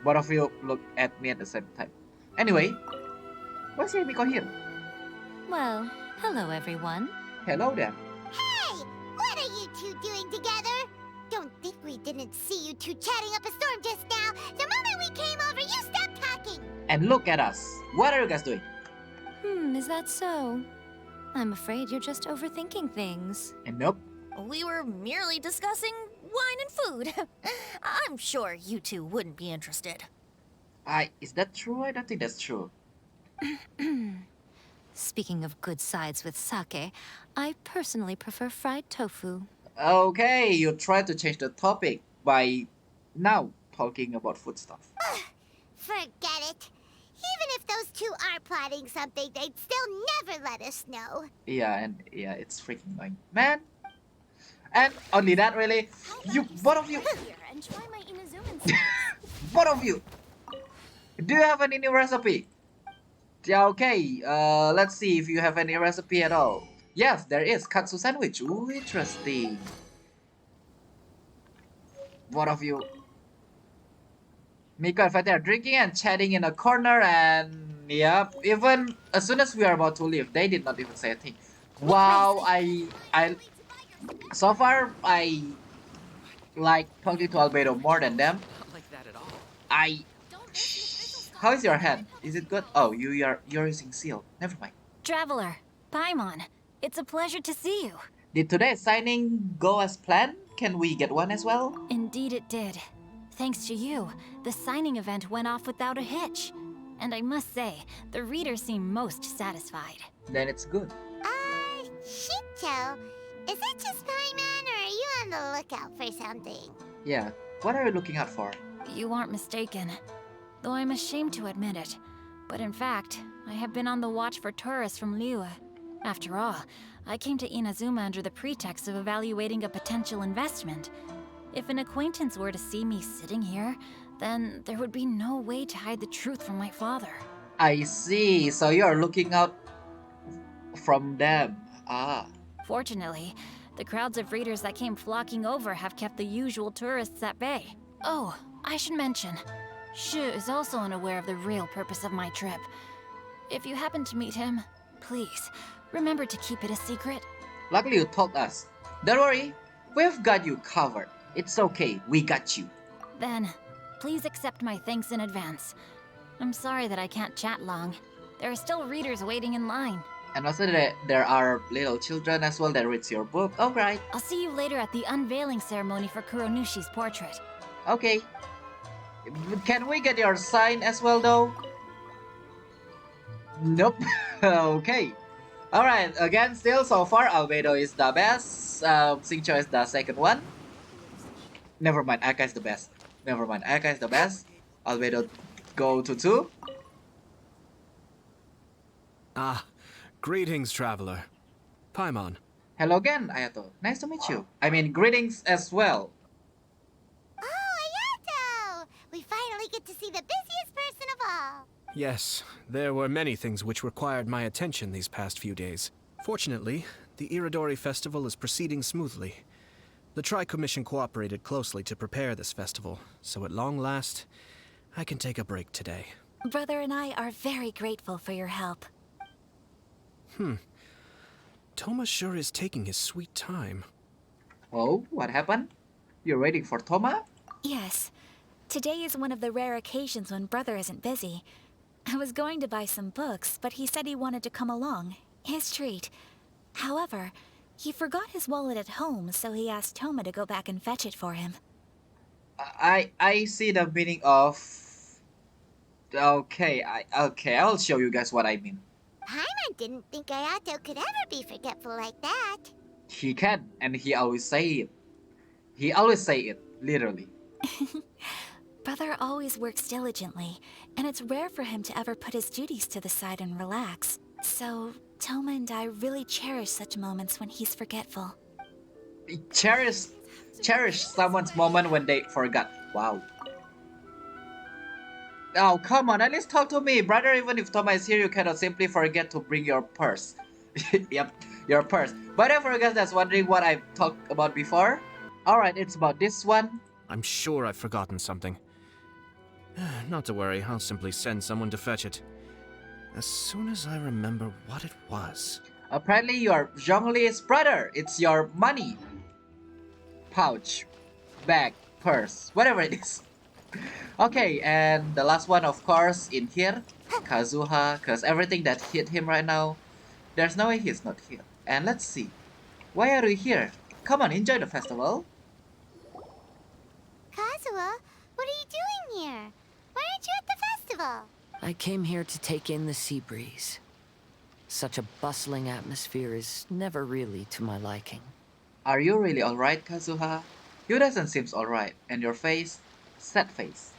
Both of you look at me at the same time. Anyway, what's Miko here? Well, hello everyone. Hello there. Hey! What are you two doing together? Don't think we didn't see you two chatting up a storm just now. The moment we came over, you stopped talking. And look at us. What are you guys doing? Is that so? I'm afraid you're just overthinking things. And nope. We were merely discussing wine and food. I'm sure you two wouldn't be interested. Is that true? I don't think that's true. Speaking of good sides with sake, I personally prefer fried tofu. Okay, you tried to change the topic by now talking about food stuff. Forget it. Even if those two are plotting something, they'd still never let us know. Yeah, it's freaking annoying. Man! And only that, really? You, both of you! And try my Inazuma Both of you! Do you have any new recipe? Yeah, okay, let's see if you have any recipe at all. Yes, there is. Katsu sandwich. Ooh, interesting. Both of you. Miko and Fatih are drinking and chatting in a corner, and yep, even as soon as we are about to leave, they did not even say a thing. Wow, so far I like talking to Albedo more than them. Not like that at all. How is your hand? Is it good? Oh, you're using seal. Never mind. Traveler, Paimon, it's a pleasure to see you. Did today's signing go as planned? Can we get one as well? Indeed it did. Thanks to you, the signing event went off without a hitch. And I must say, the readers seem most satisfied. Then it's good. Shincho, is that just Paimon, or are you on the lookout for something? Yeah. What are you looking out for? You aren't mistaken. Though I'm ashamed to admit it. But in fact, I have been on the watch for tourists from Liyue. After all, I came to Inazuma under the pretext of evaluating a potential investment. If an acquaintance were to see me sitting here, then there would be no way to hide the truth from my father. I see. So you're looking out from them. Ah. Fortunately, the crowds of readers that came flocking over have kept the usual tourists at bay. Oh, I should mention, Shu is also unaware of the real purpose of my trip. If you happen to meet him, please, remember to keep it a secret. Luckily you told us. Don't worry, we've got you covered. It's okay, we got you. Then, please accept my thanks in advance. I'm sorry that I can't chat long. There are still readers waiting in line. And also there are little children as well that reads your book. Alright. I'll see you later at the unveiling ceremony for Kuronushi's portrait. Okay. Can we get your sign as well though? Nope. Okay. Alright, again, still so far, Albedo is the best. Xingqiu is the second one. Never mind, Aka is the best. Never mind, Aka is the best. Albedo go to 2. Ah, greetings, traveler. Paimon. Hello again, Ayato. Nice to meet you. I mean, greetings as well. Oh, Ayato! We finally get to see the busiest person of all. Yes, there were many things which required my attention these past few days. Fortunately, the Irodori festival is proceeding smoothly. The Tri-Commission cooperated closely to prepare this festival, so at long last, I can take a break today. Brother and I are very grateful for your help. Toma sure is taking his sweet time. Oh, what happened? You're waiting for Toma? Yes. Today is one of the rare occasions when Brother isn't busy. I was going to buy some books, but he said he wanted to come along. His treat. However, he forgot his wallet at home, so he asked Toma to go back and fetch it for him. I see the meaning of... Okay, I'll show you guys what I mean. Paimon didn't think Ayato could ever be forgetful like that. He can, and he always say it. He always say it, literally. Brother always works diligently, and it's rare for him to ever put his duties to the side and relax. So, Toma and I really cherish such moments when he's forgetful. Cherish someone's moment when they forgot. Wow. Oh, come on, at least talk to me. Brother, even if Toma is here, you cannot simply forget to bring your purse. Yep, your purse. But for you guys that's wondering what I've talked about before, alright, it's about this one. I'm sure I've forgotten something. Not to worry, I'll simply send someone to fetch it. As soon as I remember what it was. Apparently you are Zhongli's brother. It's your money. Pouch. Bag. Purse. Whatever it is. Okay, and the last one of course in here. Kazuha, because everything that hit him right now, there's no way he's not here. And let's see. Why are we here? Come on, enjoy the festival. Kazuha, what are you doing here? Why aren't you at the festival? I came here to take in the sea breeze. Such a bustling atmosphere is never really to my liking. Are you really alright, Kazuha? You doesn't seem alright, and your face, sad face.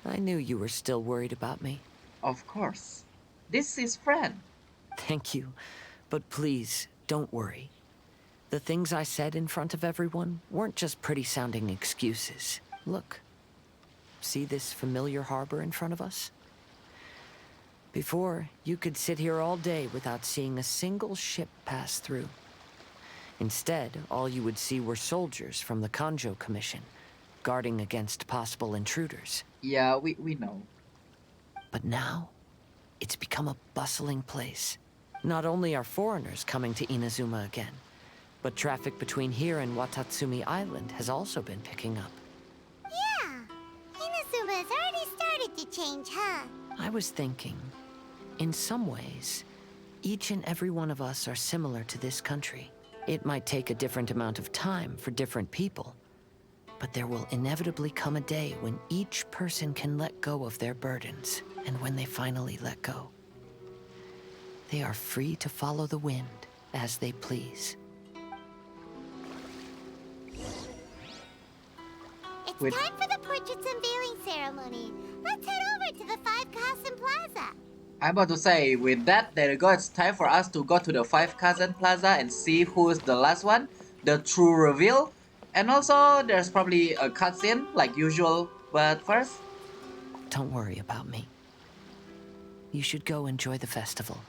I knew you were still worried about me. Of course. This is friend. Thank you, but please, don't worry. The things I said in front of everyone weren't just pretty-sounding excuses. Look. See this familiar harbor in front of us? Before, you could sit here all day without seeing a single ship pass through. Instead, all you would see were soldiers from the Kanjo Commission, guarding against possible intruders. Yeah, we know. But now, it's become a bustling place. Not only are foreigners coming to Inazuma again, but traffic between here and Watatsumi Island has also been picking up. Yeah, Inazuma has already started to change, huh? I was thinking, in some ways, each and every one of us are similar to this country. It might take a different amount of time for different people, but there will inevitably come a day when each person can let go of their burdens, and when they finally let go, they are free to follow the wind as they please. It's time for the portraits unveiling ceremony. Let's head over to the 5 Kasen Plaza. I'm about to say, with that, there you go, it's time for us to go to the 5 Kasen Plaza and see who is the last one, the true reveal. And also, there's probably a cutscene, like usual, but first... Don't worry about me. You should go enjoy the festival.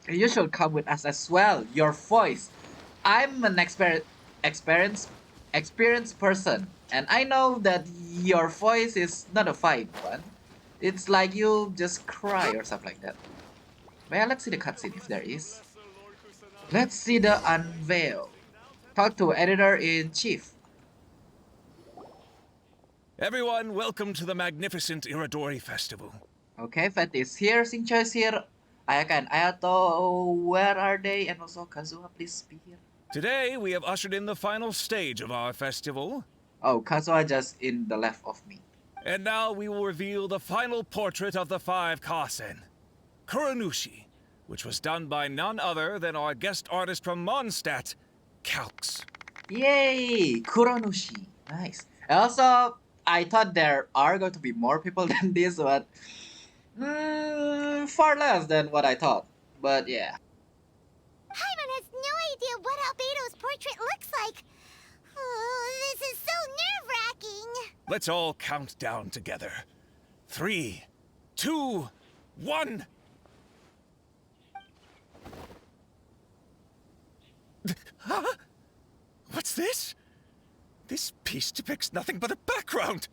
You should come with us as well, your voice. I'm an experienced person, and I know that your voice is not a fine one. It's like you just cry or stuff like that. Well, let's see the cutscene if there is. Let's see the unveil. Talk to Editor-in-Chief. Everyone, welcome to the magnificent Irodori Festival. Okay, Fat is here, Xingqiu is here, Ayaka and Ayato, where are they? And also Kazuha, please be here. Today, we have ushered in the final stage of our festival. Oh, Kazuha just in the left of me. And now we will reveal the final portrait of the 5 Kasen, Kuranushi, which was done by none other than our guest artist from Mondstadt, Calx. Yay! Kuranushi. Nice. And also, I thought there are going to be more people than this, but far less than what I thought. But yeah. Paimon has no idea what Albedo's portrait looks like. Oh, this is so nerve-wracking. Let's all count down together. 3, 2, 1. this? This piece depicts nothing but a background.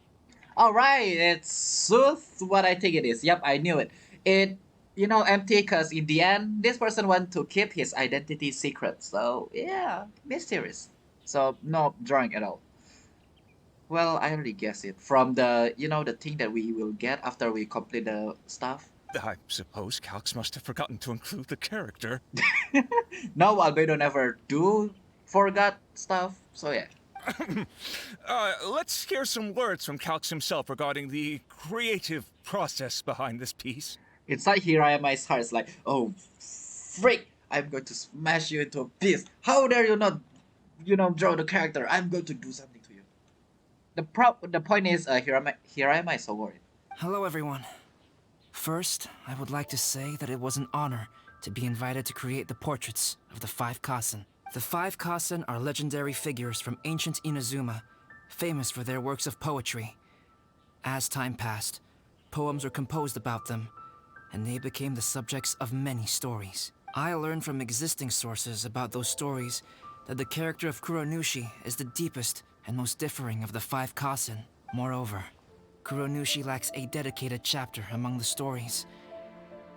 Alright, it's Sooth what I think it is. Yep, I knew it. It, empty because in the end, this person want to keep his identity secret. So, yeah, mysterious. So, no drawing at all. Well, I already guessed it. From the thing that we will get after we complete the stuff. I suppose Calx must have forgotten to include the character. No, Albedo never do forgot stuff. So, yeah. Let's hear some words from Calx himself regarding the creative process behind this piece. It's like Hirayama's heart is like, oh, freak! I'm going to smash you into a piece. How dare you not, draw the character? I'm going to do something to you. The point is, Hirayama is so worried. Hello, everyone. First, I would like to say that it was an honor to be invited to create the portraits of the 5 Kasen. The 5 Kasen are legendary figures from ancient Inazuma, famous for their works of poetry. As time passed, poems were composed about them, and they became the subjects of many stories. I learned from existing sources about those stories that the character of Kuronushi is the deepest and most differing of the 5 Kasen. Moreover, Kuronushi lacks a dedicated chapter among the stories.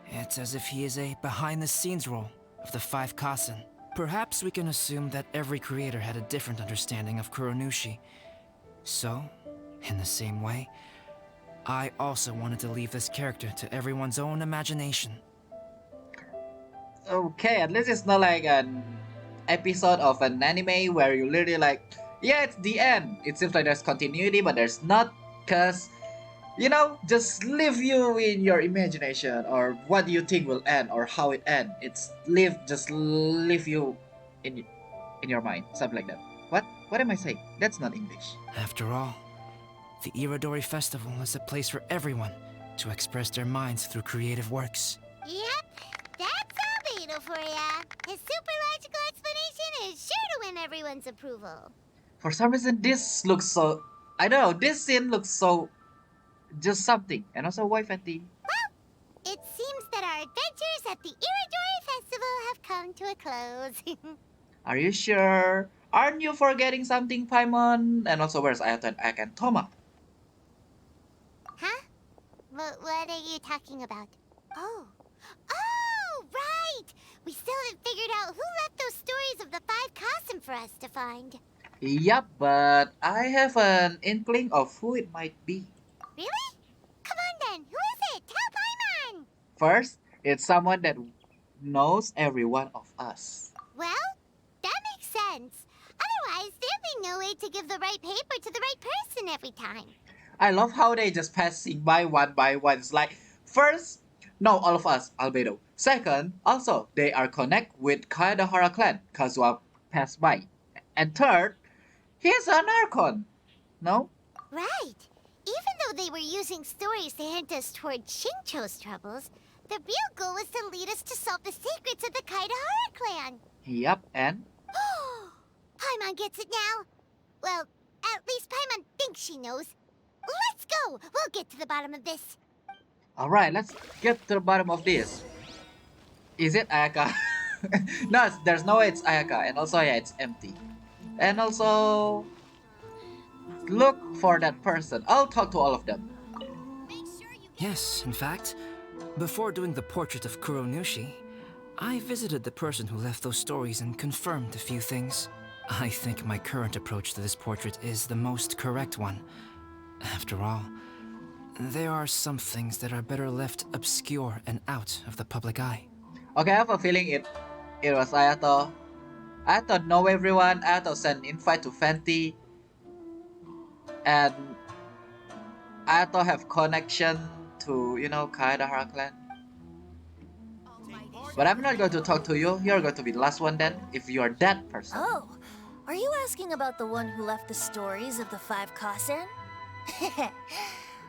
It's as if he is a behind-the-scenes role of the 5 Kasen. Perhaps we can assume that every creator had a different understanding of Kuronushi. So, in the same way, I also wanted to leave this character to everyone's own imagination. Okay, at least it's not like an episode of an anime where you literally like, yeah, it's the end. It seems like there's continuity, but there's not, because, just leave you in your imagination, or what do you think will end, or how it end. It's just leave you in your mind, something like that. What am I saying? That's not English. After all, the Irodori Festival is a place for everyone to express their minds through creative works. Yep, that's Albedo for ya. His super logical explanation is sure to win everyone's approval. For some reason, this looks so... I don't know, this scene looks so... just something. And also, why Fenty? Well, it seems that our adventures at the Irodori Festival have come to a close. Are you sure? Aren't you forgetting something, Paimon? And also, where's Ayato and Ak and Toma? Huh? What are you talking about? Oh, right! We still haven't figured out who left those stories of the 5 Kasen for us to find. Yep, but I have an inkling of who it might be. Really? Come on then, who is it? Tell Paimon! First, it's someone that knows every one of us. Well, that makes sense. Otherwise, there'd be no way to give the right paper to the right person every time. I love how they just passing by one. It's like, first, know all of us, Albedo. Second, also, they are connect with Kaedahara clan, Kazuha passed by. And third, he's an Archon. No? Right. Even though they were using stories to hint us toward Shincho's troubles, the real goal was to lead us to solve the secrets of the Kaedahara clan. Yep, and? Paimon gets it now. Well, at least Paimon thinks she knows. Let's go! We'll get to the bottom of this. Alright, let's get to the bottom of this. Is it Ayaka? No, there's no way it's Ayaka. And also, yeah, it's empty. And also... look for that person. I'll talk to all of them. Yes, in fact, before doing the portrait of Kuronushi, I visited the person who left those stories and confirmed a few things. I think my current approach to this portrait is the most correct one. After all, there are some things that are better left obscure and out of the public eye. Okay, I have a feeling it was Ayato. Ayato know everyone. Ayato sent invite to Fenty. And Ayato have connection to, Kaedahara clan. But I'm not going to talk to you. You're going to be the last one then, if you're that person. Oh, are you asking about the one who left the stories of the 5 Kasen?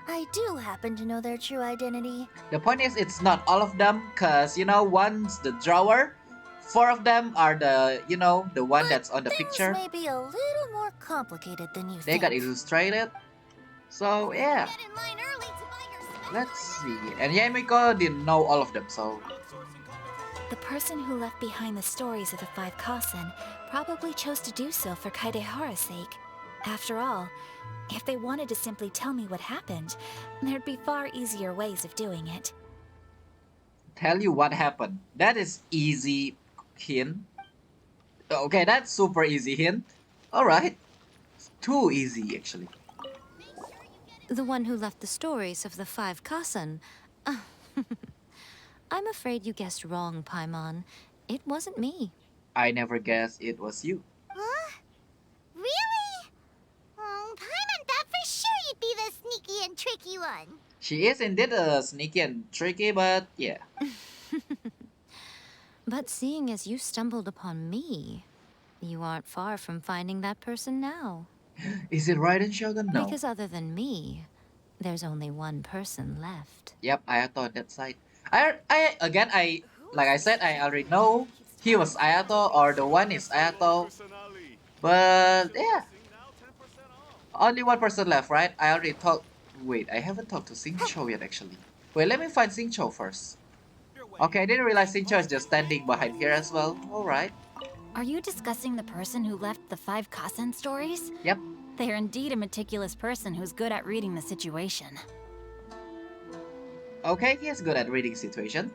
I do happen to know their true identity. The point is, it's not all of them, cause one's the drawer, 4 of them are the the one But that's on the picture. Things may be a little more complicated than you They think. got illustrated. So yeah, Get in line early to buy your let's see. And Yamiko didn't know all of them, so The person who left behind the stories of the five Kasen probably chose to do so for Kaedehara's sake. After all, if they wanted to simply tell me what happened, there'd be far easier ways of doing it. Tell you what happened. That is easy hint. Okay, that's super easy hint. Alright. Too easy, actually. The one who left the stories of the five Kasen. I'm afraid you guessed wrong, Paimon. It wasn't me. I never guessed it was you. Huh? Really? Paimon thought for sure you'd be the sneaky and tricky one. She is indeed sneaky and tricky, but yeah. But seeing as you stumbled upon me, you aren't far from finding that person now. Is it Raiden Shogun? No. Because other than me, there's only one person left. Yep, Ayato on that side. Like I said, I already know he was Ayato or the one is Ayato. But yeah, only one person left, right? I already talked. Wait, I haven't talked to Xingqiu yet, actually. Wait, let me find Xingqiu first. Okay, I didn't realize Xingqiu is just standing behind here as well. Alright. Are you discussing the person who left the five Kasen stories? Yep. They are indeed a meticulous person who's good at reading the situation. Okay, he is good at reading situation.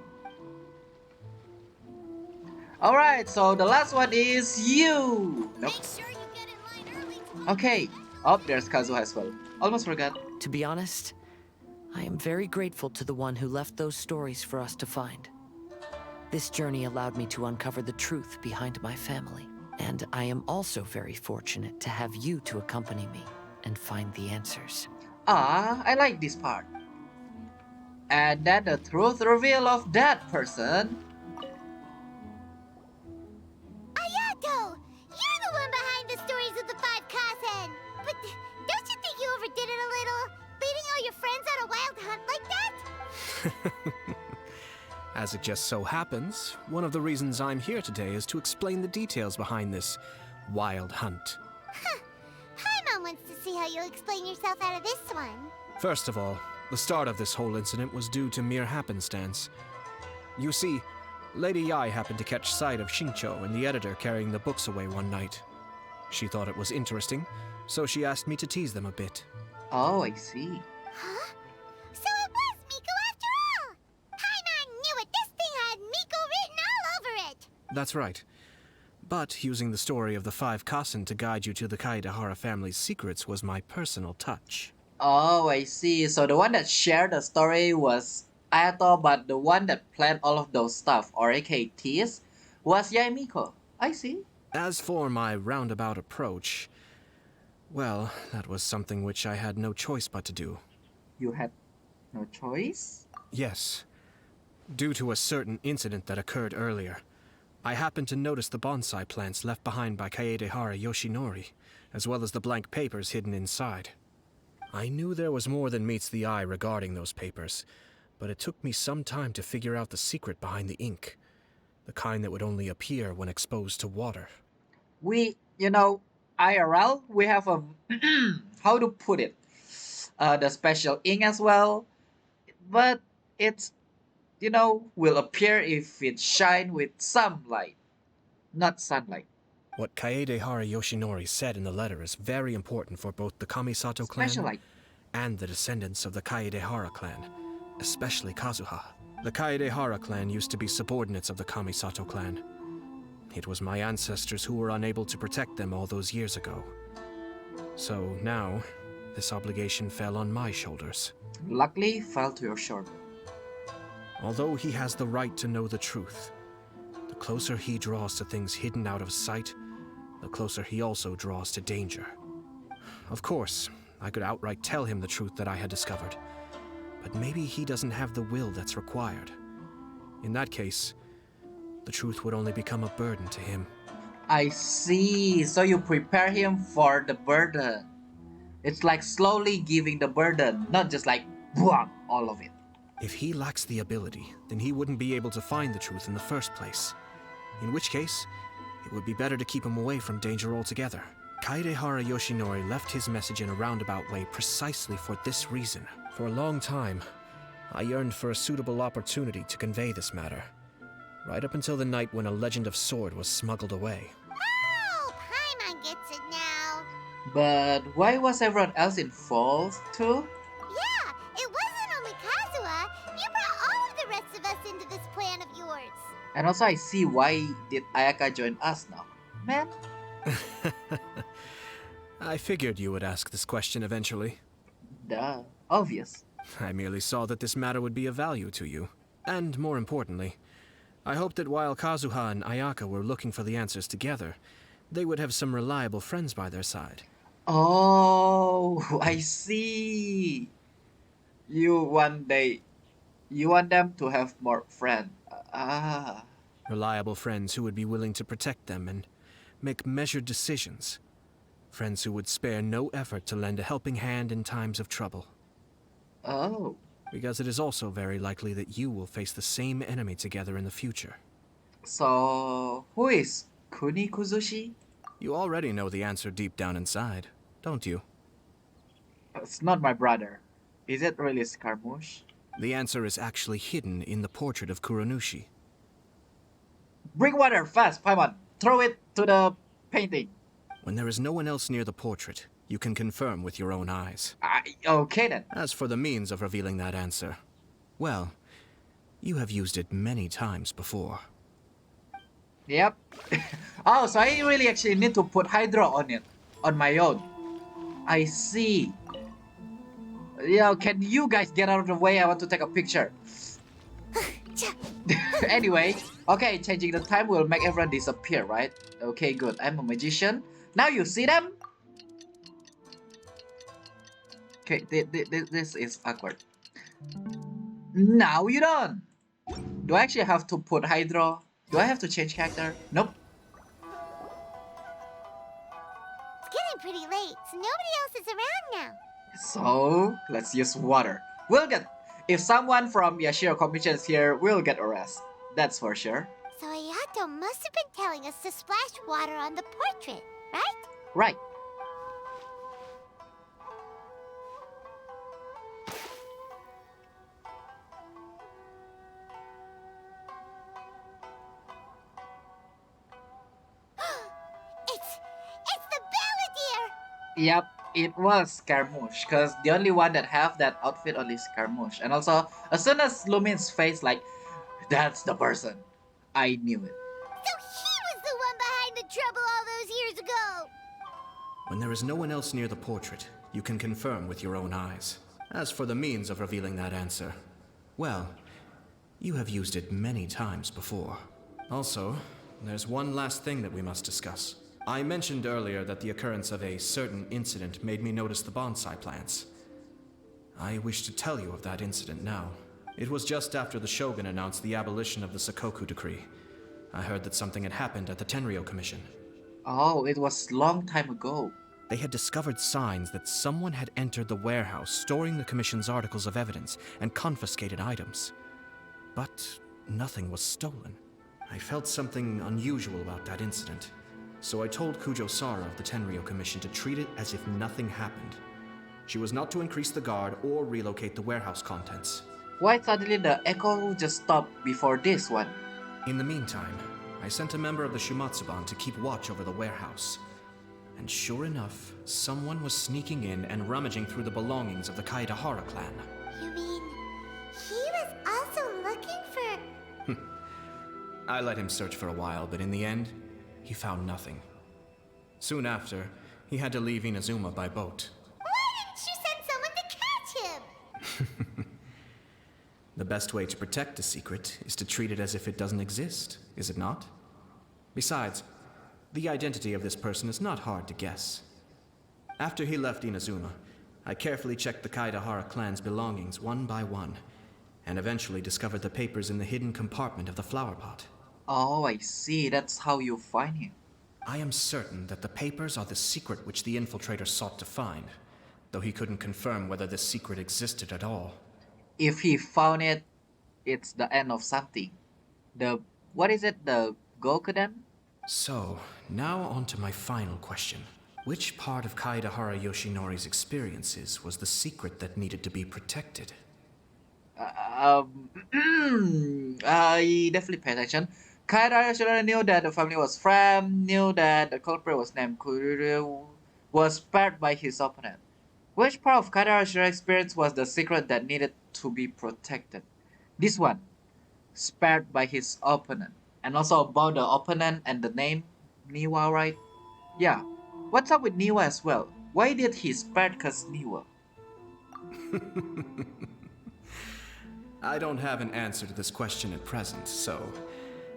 Alright, so the last one is you! Nope. Make sure you get in line early. Okay. Oh, there's Kazuha as well. Almost forgot. To be honest, I am very grateful to the one who left those stories for us to find. This journey allowed me to uncover the truth behind my family. And I am also very fortunate to have you to accompany me and find the answers. Ah, I like this part. And then the truth reveal of that person. Ayato! You're the one behind the stories of the five Kasen! But don't you think you overdid it a little? Leading all your friends on a wild hunt like that? As it just so happens, one of the reasons I'm here today is to explain the details behind this wild hunt. Huh. Paimon wants to see how you'll explain yourself out of this one. First of all, the start of this whole incident was due to mere happenstance. You see, Lady Yai happened to catch sight of Xingqiu and the editor carrying the books away one night. She thought it was interesting, so she asked me to tease them a bit. Oh, I see. Huh? So it was Miko after all! Paimon knew it! This thing had Miko written all over it! That's right. But using the story of the five Kasen to guide you to the Kaedehara family's secrets was my personal touch. Oh, I see. So the one that shared the story was Ayato, but the one that planned all of those stuff, or aka tease, was Yaimiko. I see. As for my roundabout approach, well, that was something which I had no choice but to do. You had no choice? Yes. Due to a certain incident that occurred earlier, I happened to notice the bonsai plants left behind by Kaedehara Yoshinori, as well as the blank papers hidden inside. I knew there was more than meets the eye regarding those papers, but it took me some time to figure out the secret behind the ink, the kind that would only appear when exposed to water. IRL, we have a, how to put it, the special ink as well, but it's, will appear if it shine with some light, not sunlight. What Kaedehara Yoshinori said in the letter is very important for both the Kamisato clan Special light. and the descendants of the Kaedehara clan, especially Kazuha. The Kaedehara clan used to be subordinates of the Kamisato clan. It was my ancestors who were unable to protect them all those years ago. So now, this obligation fell on my shoulders. Luckily, fell to your shoulder. Although he has the right to know the truth, the closer he draws to things hidden out of sight, the closer he also draws to danger. Of course, I could outright tell him the truth that I had discovered, but maybe he doesn't have the will that's required. In that case, the truth would only become a burden to him. I see. So you prepare him for the burden. It's like slowly giving the burden, not just like, boom, all of it. If he lacks the ability, then he wouldn't be able to find the truth in the first place. In which case, it would be better to keep him away from danger altogether. Kaedehara Yoshinori left his message in a roundabout way precisely for this reason. For a long time, I yearned for a suitable opportunity to convey this matter. right up until the night when a legend of sword was smuggled away. Oh, Paimon gets it now. But why was everyone else involved too? Yeah, it wasn't only Kazuha. You brought all of the rest of us into this plan of yours. And also I see why did Ayaka join us now. Man. I figured you would ask this question eventually. Duh. Obvious. I merely saw that this matter would be of value to you. And more importantly, I hoped that while Kazuha and Ayaka were looking for the answers together, they would have some reliable friends by their side. Oh, I see. You want them to have more friends. Ah. Reliable friends who would be willing to protect them and make measured decisions. Friends who would spare no effort to lend a helping hand in times of trouble. Oh. Because it is also very likely that you will face the same enemy together in the future. So, who is Kuni Kuzushi? You already know the answer deep down inside, don't you? It's not my brother. Is it really Scaramouche? The answer is actually hidden in the portrait of Kuronushi. Bring water fast, Paimon. Throw it to the painting. When there is no one else near the portrait, you can confirm with your own eyes. Okay then. As for the means of revealing that answer, well, you have used it many times before. Yep. Oh, so I really actually need to put Hydro on it. On my own. I see. Yeah, can you guys get out of the way? I want to take a picture. Anyway, okay, changing the time will make everyone disappear, right? Okay, good. I'm a magician. Now you see them? Okay, this is awkward. Now you don't. Do I actually have to put Hydro? Do I have to change character? Nope. It's getting pretty late, so nobody else is around now. So, let's use water. If someone from Yashiro Commission is here, we'll get arrested. That's for sure. So Ayato must have been telling us to splash water on the portrait, right? Right. It's the Balladeer! Yep, it was Scaramouche, because the only one that have that outfit only is Scaramouche. And also, as soon as Lumin's face like, that's the person, I knew it. So he was the one behind the trouble all those years ago! When there is no one else near the portrait, you can confirm with your own eyes. As for the means of revealing that answer, well, you have used it many times before. Also, there's one last thing that we must discuss. I mentioned earlier that the occurrence of a certain incident made me notice the bonsai plants. I wish to tell you of that incident now. It was just after the Shogun announced the abolition of the Sakoku Decree. I heard that something had happened at the Tenryou Commission. Oh, it was long time ago. They had discovered signs that someone had entered the warehouse storing the Commission's articles of evidence and confiscated items. But nothing was stolen. I felt something unusual about that incident, so I told Kujo Sara of the Tenryou Commission to treat it as if nothing happened. She was not to increase the guard or relocate the warehouse contents. Why suddenly the echo just stopped before this one? In the meantime, I sent a member of the Shumatsuban to keep watch over the warehouse. And sure enough, someone was sneaking in and rummaging through the belongings of the Kaedahara clan. You mean he was also looking for... I let him search for a while, but in the end, he found nothing. Soon after, he had to leave Inazuma by boat. Why didn't you send someone to catch him? The best way to protect a secret is to treat it as if it doesn't exist, is it not? Besides, the identity of this person is not hard to guess. After he left Inazuma, I carefully checked the Kaedahara clan's belongings one by one, and eventually discovered the papers in the hidden compartment of the flower pot. Oh, I see. That's how you find him. I am certain that the papers are the secret which the infiltrator sought to find, though he couldn't confirm whether this secret existed at all. If he found it, it's the end of something. What is it? The Gokuden? So, now on to my final question. Which part of Kaedahara Yoshinori's experiences was the secret that needed to be protected? I definitely pay attention. Kaida Shirara knew that the family was framed, knew that the culprit was named Kururu, was spared by his opponent. Which part of Kaida Shirara's experience was the secret that needed to be protected? This one, spared by his opponent. And also about the opponent and the name, Niwa, right? Yeah. What's up with Niwa as well? Why did he spared cause Niwa? I don't have an answer to this question at present, so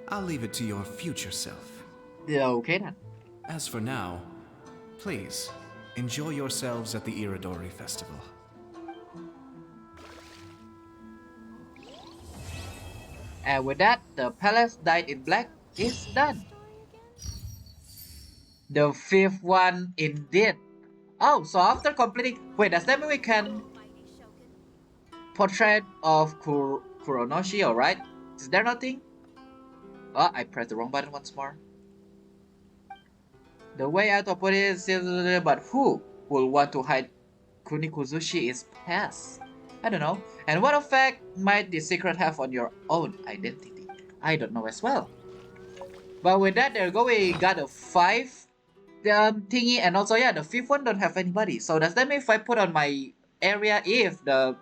I'll leave it to your future self. Yeah, okay then. As for now, please, enjoy yourselves at the Irodori Festival. And with that, the palace dyed in black is done. The fifth one indeed. Oh, so after completing... Wait, does that mean we can... Portrait of Kuronoshi, alright? Is there nothing? Oh, I pressed the wrong button once more. The way I to put it is... But who will want to hide Kunikuzushi is past? I don't know. And what effect might the secret have on your own identity? I don't know as well. But with that, there you go. We got a 5 thingy, and also yeah, the 5th one don't have anybody. So does that mean if I put on my area, if the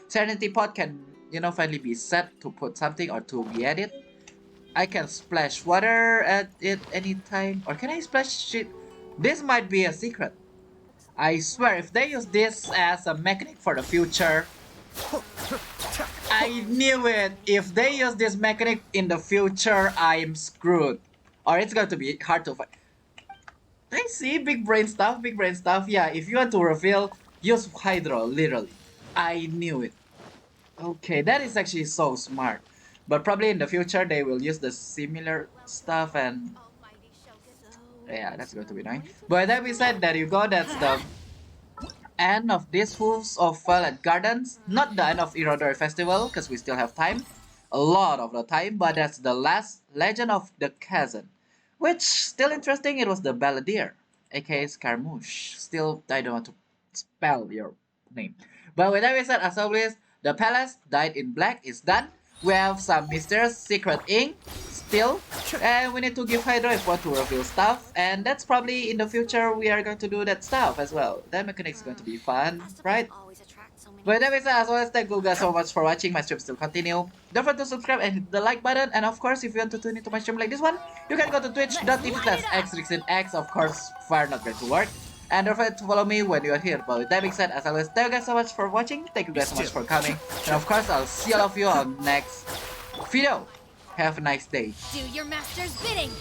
Serenity Pot can finally be set to put something or to be added, I can splash water at it anytime, or can I splash it? This might be a secret. I swear, if they use this as a mechanic for the future, I knew it. If they use this mechanic in the future, I'm screwed. Or it's going to be hard to find. I see, big brain stuff, big brain stuff. Yeah, if you want to reveal, use Hydro, literally. I knew it. Okay, that is actually so smart. But probably in the future, they will use the similar stuff and... Yeah, that's going to be annoying. But that being said, there you go, that's the end of this Hooves of Violet Gardens. Not the end of Irodori Festival, because we still have time. A lot of the time, but that's the last Legend of the Kasen. Which, still interesting, it was the Balladeer, aka Scaramouche. Still, I don't want to spell your name. But with that being said, as always, the palace dyed in black is done. We have some mysterious secret ink still, and we need to give Hydro if we want to reveal stuff, and that's probably in the future we are going to do that stuff as well. That mechanic is going to be fun, right? But that being said, as always, thank you guys so much for watching. My stream still continue. Don't forget to subscribe and hit the like button, and of course, if you want to tune into my stream like this one, you can go to twitch.tv/xRickzynX. Of course, fire not going to work. And don't forget to follow me when you are here. But with that being said, as always, thank you guys so much for watching. Thank you guys so much for coming. And of course, I'll see all of you on next video. Have a nice day. Do your master's bidding!